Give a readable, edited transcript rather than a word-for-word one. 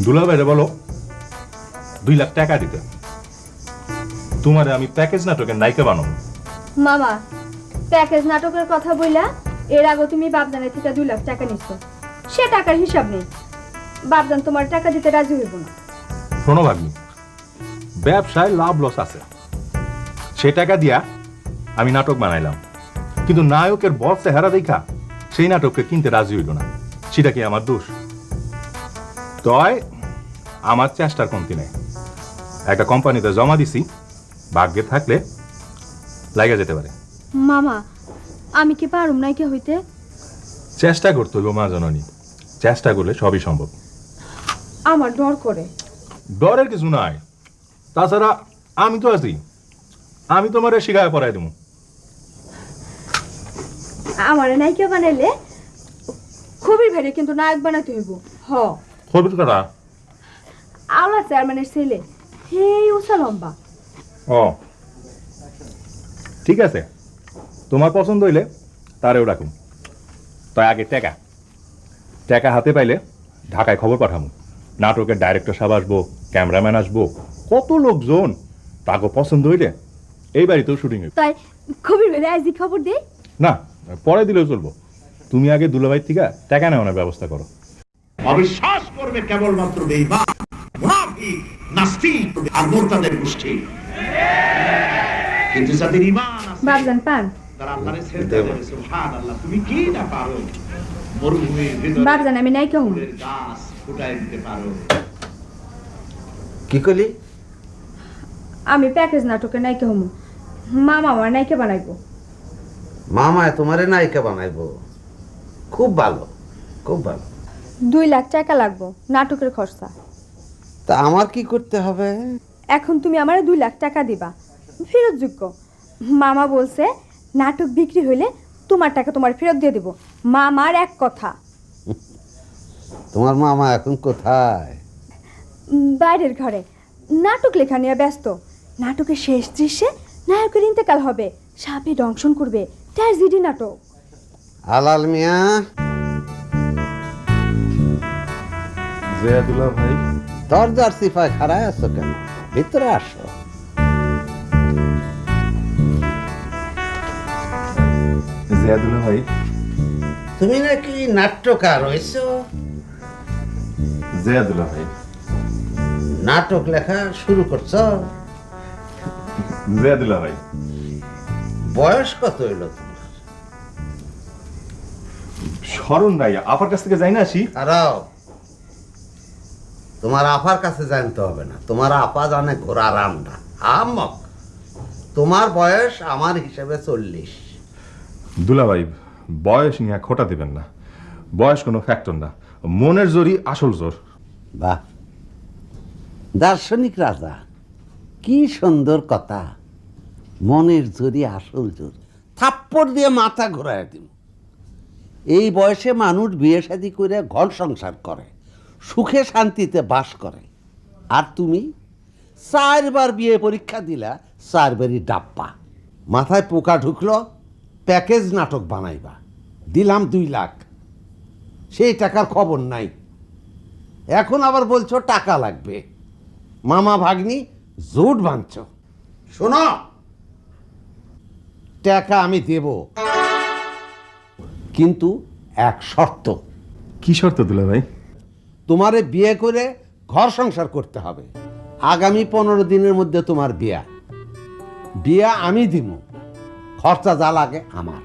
দুলাভাইরে বলো 2 লাখ টাকা দিতে, তোমারে আমি প্যাকেজ নাটকের নায়িকা বানাবো। মামা, প্যাকেজ নাটকের কথা বইলা এর আগে তুমি বাপজানের থেকে 2 লাখ টাকা নিচ্ছ, সে টাকার হিসাব নেই। বাপজান তোমার টাকা দিতে রাজি হইব না। শোনো ভাগ্নি, ব্যবসায় লাভ লস আছে, সে টাকা দিয়া আমি নাটক বানাইলাম, কিন্তু নায়কের বড় চেহারা দেখা সেই নাটককে কিনতে রাজি হইল না। সেটা কি আমার দোষ? তয় আমার চেষ্টার কমতি নেই। একটা কোম্পানিতে জমা দিছি, ভাগ্যে থাকলে লাগা যেতে পারে। মামা, আমি কি পারুম নাইকে হইতে? চেষ্টা করতে হইব মা জননী, চেষ্টা করলে সবই সম্ভব। আমার ডর করে। ডরের কিছু নাই, তাছাড়া আমি তো আছি, আমি তোমার শিখায় পড়াই দেবো। আমার নায়িকা বানাইলে খুবই ভারী, কিন্তু নায়ক বানাতে হইব। খবর করা আওলা চেয়ারম্যানের ছেলে, হেই উষা লম্বা। ও ঠিক আছে, তোমার পছন্দ হইলে তারেও রাখুন। তাই আগে টাকা টাকা হাতে পাইলে ঢাকায় খবর পাঠাবো, নাটকের ডাইরেক্টর সাহেব আসবো, ক্যামেরাম্যান আসবো, কত লোকজন, তাকে পছন্দ হইলে এই বাড়িতেও শুটিং হইব। তাই খুবই ভারী আইজি খবর দে না, পরে দিলেও চলবো, তুমি আগে দুলাভাই থেকে টাকা নেওয়ার ব্যবস্থা করো। অবিশ্বাস করবে কেবলমাত্র বেঈমান, মুনাফিক, নাস্তিক আর মুরতাদের গোষ্ঠী। কিন্তু যাদের ঈমান আছে, বাপজান পান তারা আল্লাহরে ছেড়ে দেবে। সুবহানাল্লাহ, তুমি কি না পারো? মরুভূমির ভিতরে বাপজান আমি নায়িকা হইব। ফুলের গাছ ফুটাই দিতে পারো। কি করলি? আমি প্যাকেজ নাটকের নায়িকা হইব, মামা আমার নায়িকা বানাইবো। মামায় তোমারে নায়িকা বানাইবো? খুব ভালো, খুব ভালো। 2 লাখ টাকা লাগবো নাটকের খরচা। তা আমার কি করতে হবে? এখন তুমি আমার 2 লাখ টাকা দিবা, ফেরত যোগ্য। মামা বলছে নাটক বিক্রি হইলে তোমার টাকা তোমার ফেরত দিয়ে দেব। মামার এক কথা। তোমার মামা এখন কোথায়? বাইরের ঘরে নাটক লেখা নিয়ে ব্যস্ত। নাটকের শেষ দৃশ্যে নায়কের ইন্তেকাল হবে, সাপে দংশন করবে, ট্র্যাজেডি নাটক। আলাল মিয়া, জয়াদুল্লাহ ভাই, দরজার সিপায় খাড়ায় আছো কেন? ভিতরে আসো। জয়াদুল্লাহ ভাই, তুমি নাকি নাট্যকার হয়েছো? জয়াদুল্লাহ ভাই, নাটক লেখা শুরু করছো? জয়াদুল্লাহ ভাই, বয়স কত হইলো তোমার? স্মরণ নাই, আপার কাছ থেকে যাই না আসি। খারাও, তোমার আপার কাছে জানতে হবে না, তোমার আপা জানে ঘোড়া রান্না। আমক, তোমার বয়স আমার হিসেবে 40। দুলা ভাই, বয়স নিয়ে খোটা দিবেন না, বয়স কোনো ফ্যাক্টর না, মনের জোরই আসল জোর। বাহ, দার্শনিক রাজা, কি সুন্দর কথা। মনের জোরই আসল জোর, থাপ্পড় দিয়ে মাথা ঘোরায় দিন। এই বয়সে মানুষ বিয়ে শাদী করে ঘর সংসার করে, সুখে শান্তিতে বাস করে। আর তুমি 4 বার বিয়ে পরীক্ষা দিলা, 4 বারই ডাব্বা। মাথায় পোকা ঢুকলো, প্যাকেজ নাটক বানাইবা, দিলাম 2 লাখ, সেই টাকার খবর নাই। এখন আবার বলছো টাকা লাগবে। মামা ভাগ্নি জোট বাঁধছ। শোনো, টাকা আমি দেব, কিন্তু এক শর্ত। কি শর্ত দুলা ভাই? তোমারে বিয়ে করে ঘর সংসার করতে হবে। আগামী 15 দিনের মধ্যে তোমার বিয়া। বিয়া আমি দিব, খরচা যা লাগে আমার।